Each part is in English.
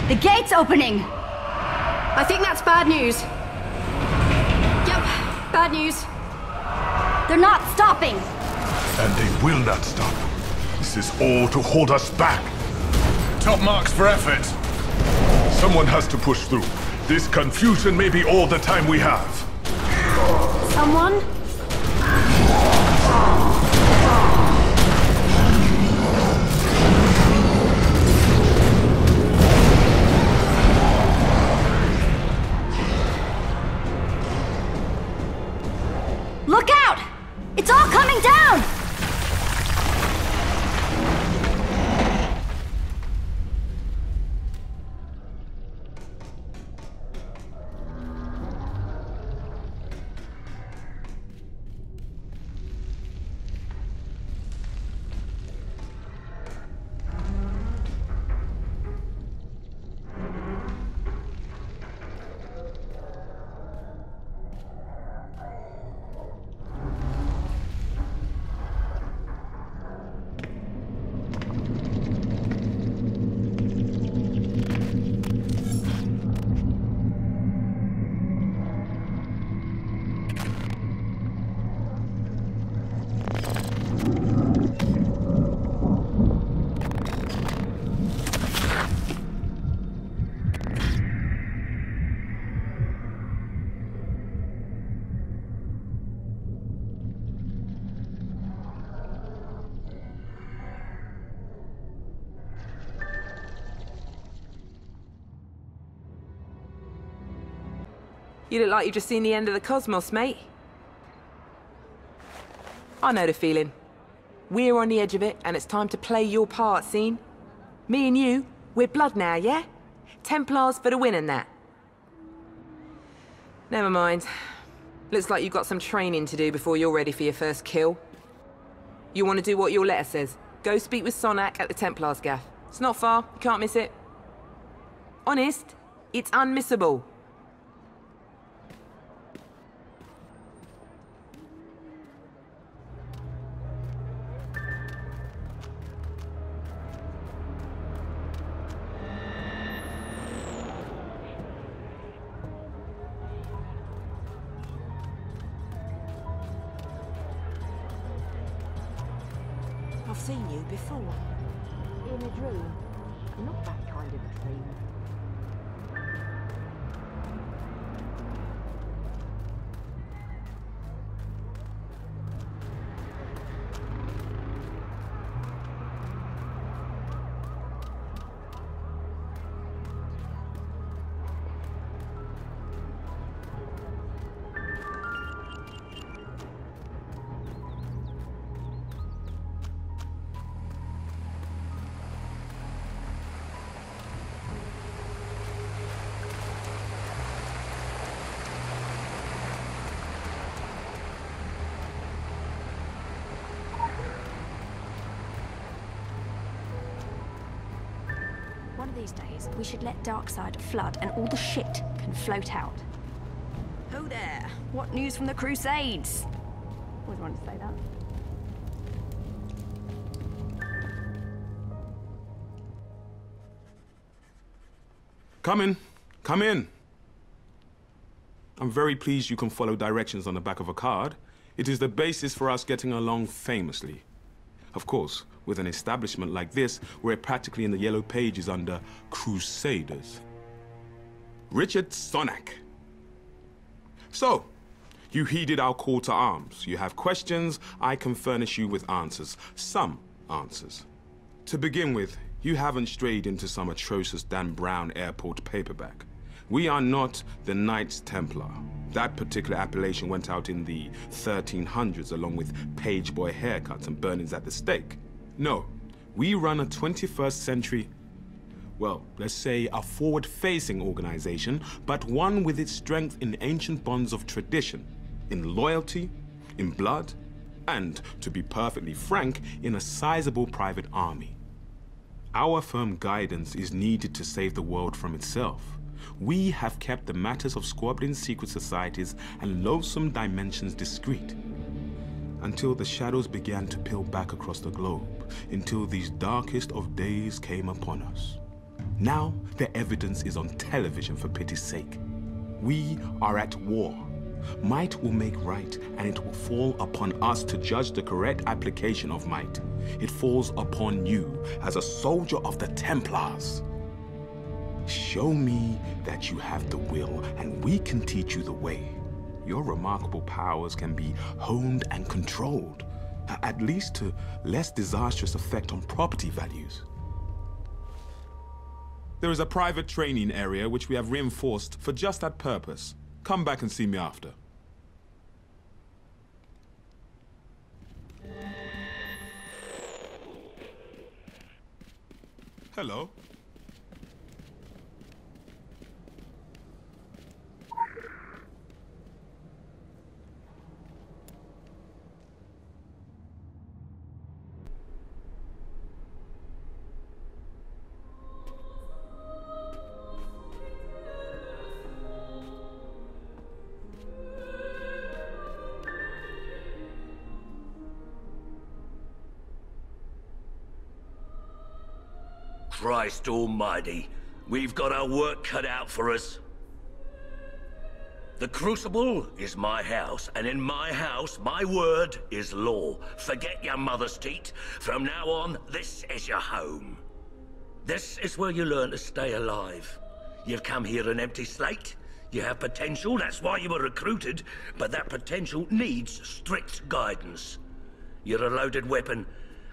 The gate's opening! I think that's bad news. Yep, bad news. They're not stopping! And they will not stop. This is all to hold us back. Top marks for effort. Someone has to push through. This confusion may be all the time we have. Someone? Look out! It's all coming down! You look like you've just seen the end of the cosmos, mate. I know the feeling. We're on the edge of it, and it's time to play your part, scene. Me and you, we're blood now, yeah? Templars for the win and that. Never mind. Looks like you've got some training to do before you're ready for your first kill. You want to do what your letter says. Go speak with Sonak at the Templars gaff. It's not far, you can't miss it. Honest, it's unmissable. I've seen you before. In a dream. Not that kind of a dream. One of these days, we should let Darkseid flood and all the shit can float out. Ho there! What news from the Crusades? Always wanted to say that. Come in. Come in. I'm very pleased you can follow directions on the back of a card. It is the basis for us getting along famously. Of course, with an establishment like this, we're practically in the yellow pages under Crusaders. Richard Sonak. So, you heeded our call to arms. You have questions, I can furnish you with answers. Some answers. To begin with, you haven't strayed into some atrocious Dan Brown airport paperback. We are not the Knights Templar. That particular appellation went out in the 1300s along with page boy haircuts and burnings at the stake. No, we run a 21st century, well, let's say a forward-facing organization, but one with its strength in ancient bonds of tradition, in loyalty, in blood, and, to be perfectly frank, in a sizable private army. Our firm guidance is needed to save the world from itself. We have kept the matters of squabbling secret societies and loathsome dimensions discreet, until the shadows began to peel back across the globe, until these darkest of days came upon us. Now, the evidence is on television, for pity's sake. We are at war. Might will make right, and it will fall upon us to judge the correct application of might. It falls upon you as a soldier of the Templars. Show me that you have the will, and we can teach you the way. Your remarkable powers can be honed and controlled, at least to less disastrous effect on property values. There is a private training area which we have reinforced for just that purpose. Come back and see me after. Hello. Christ almighty, we've got our work cut out for us. The Crucible is my house, and in my house, my word is law. Forget your mother's teat. From now on, this is your home. This is where you learn to stay alive. You've come here an empty slate. You have potential, that's why you were recruited, but that potential needs strict guidance. You're a loaded weapon,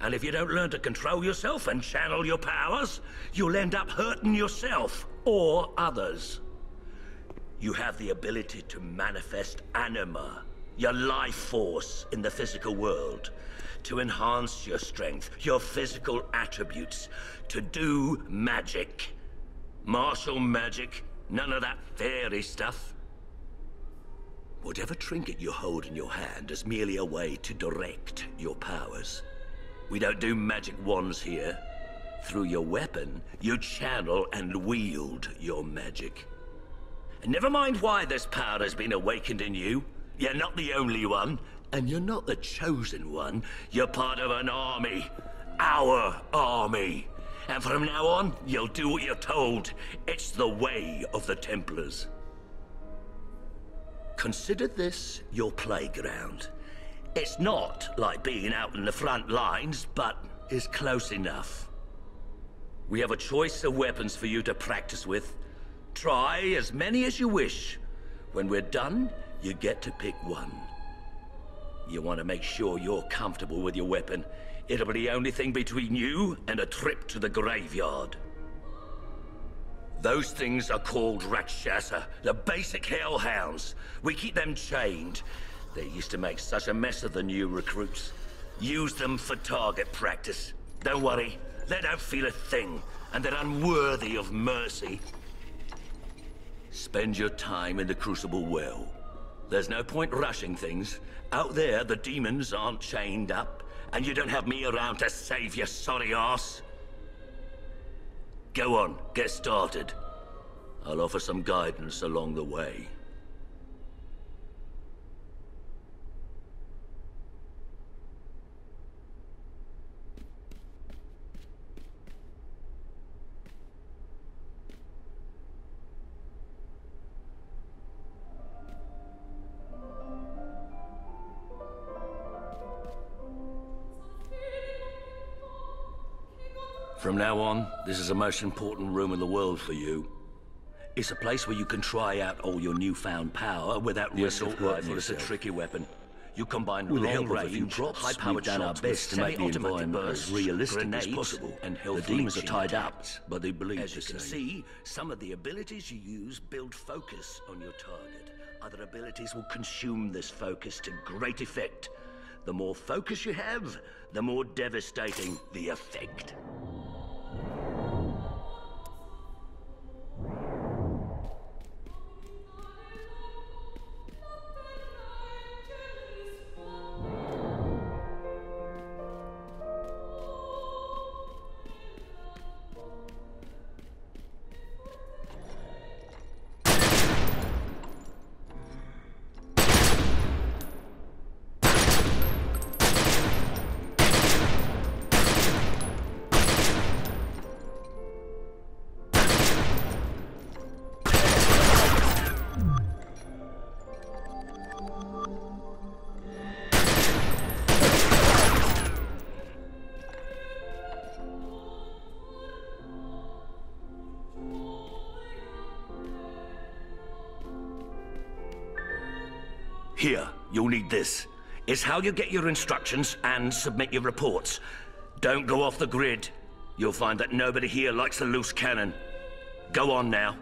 and if you don't learn to control yourself and channel your powers, you'll end up hurting yourself or others. You have the ability to manifest anima, your life force in the physical world, to enhance your strength, your physical attributes, to do magic. Martial magic, none of that fairy stuff. Whatever trinket you hold in your hand is merely a way to direct your powers. We don't do magic wands here. Through your weapon, you channel and wield your magic. And never mind why this power has been awakened in you. You're not the only one, and you're not the chosen one. You're part of an army. Our army. And from now on, you'll do what you're told. It's the way of the Templars. Consider this your playground. It's not like being out in the front lines, but is close enough. We have a choice of weapons for you to practice with. Try as many as you wish. When we're done, you get to pick one. You want to make sure you're comfortable with your weapon. It'll be the only thing between you and a trip to the graveyard. Those things are called Rakshasa, the basic hellhounds. We keep them chained. They used to make such a mess of the new recruits. Use them for target practice. Don't worry, they don't feel a thing, and they're unworthy of mercy. Spend your time in the Crucible well. There's no point rushing things. Out there, the demons aren't chained up, and you don't have me around to save your sorry ass. Go on, get started. I'll offer some guidance along the way. From now on, this is the most important room in the world for you. It's a place where you can try out all your newfound power without risk of rifle. It's a tricky weapon. You combine long range, high-powered shots best to make the environment as realistic as possible. And the demons are tied up, but they bleed. As you can see, some of the abilities you use build focus on your target. Other abilities will consume this focus to great effect. The more focus you have, the more devastating the effect. Here, you'll need this. It's how you get your instructions and submit your reports. Don't go off the grid. You'll find that nobody here likes a loose cannon. Go on now.